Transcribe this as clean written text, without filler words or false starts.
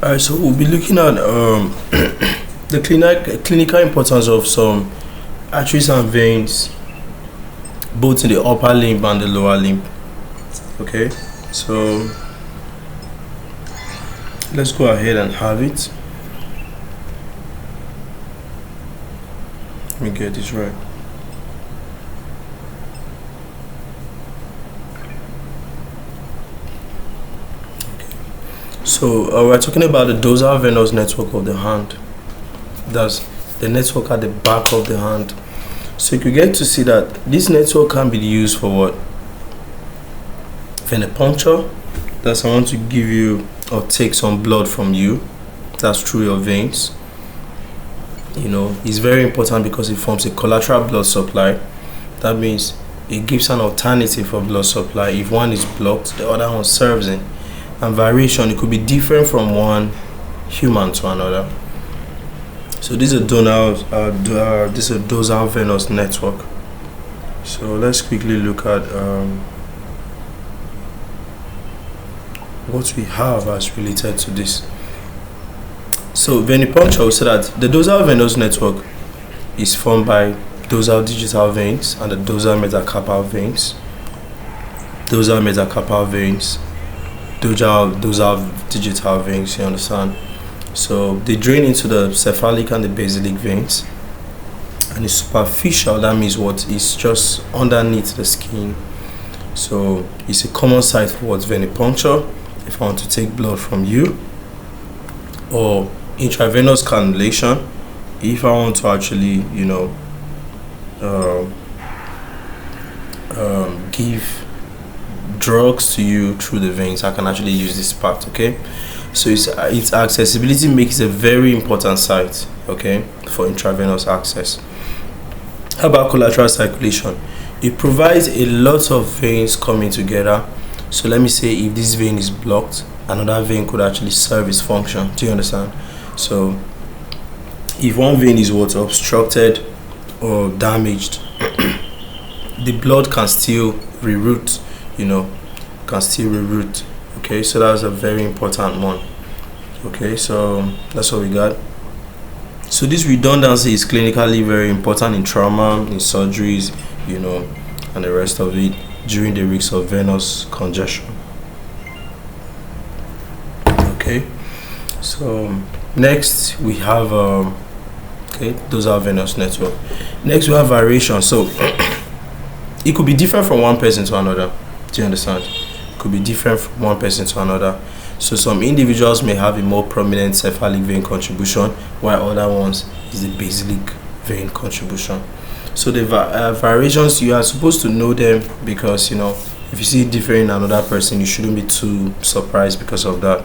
Alright, so we'll be looking at the clinical importance of some arteries and veins, both in the upper limb and the lower limb. Okay, so let's go ahead and have it. Let me get this right. So we're talking about the dorsal venous network of the hand. That's the network at the back of the hand. So you could get to see that this network can be used for what? Venipuncture. That's I want to give you or take some blood from you. That's through your veins. You know, it's very important because it forms a collateral blood supply. That means it gives an alternative for blood supply. If one is blocked, the other one serves in. And variation, it could be different from one human to another. So this is a dorsal venous network. So let's quickly look at what we have as related to this. So venipuncture, we say that the dorsal venous network is formed by dorsal digital veins and the dorsal metacarpal veins. Dorsal metacarpal veins, dorsal digital veins, you understand? So they drain into the cephalic and the basilic veins, and it's superficial. That means what is just underneath the skin. So it's a common site for what's venipuncture. If I want to take blood from you, or intravenous cannulation, if I want to actually, you know, give drugs to you through the veins, I can actually use this part. Okay, so its accessibility makes it a very important site, okay, for intravenous access. How about collateral circulation? It provides a lot of veins coming together. So let me say if this vein is blocked, another vein could actually serve its function. Do you understand? So if one vein is obstructed or damaged, the blood can still reroute, you know, okay, so that's a very important one. Okay, so that's what we got. So this redundancy is clinically very important in trauma, in surgeries, you know, and the rest of it during the risks of venous congestion. Okay, so next we have okay, those are venous network. Next we have variation. So it could be different from one person to another. Do you understand? It could be different from one person to another. So some individuals may have a more prominent cephalic vein contribution, while other ones is the basilic vein contribution. So the variations, you are supposed to know them, because you know if you see it different in another person, you shouldn't be too surprised because of that.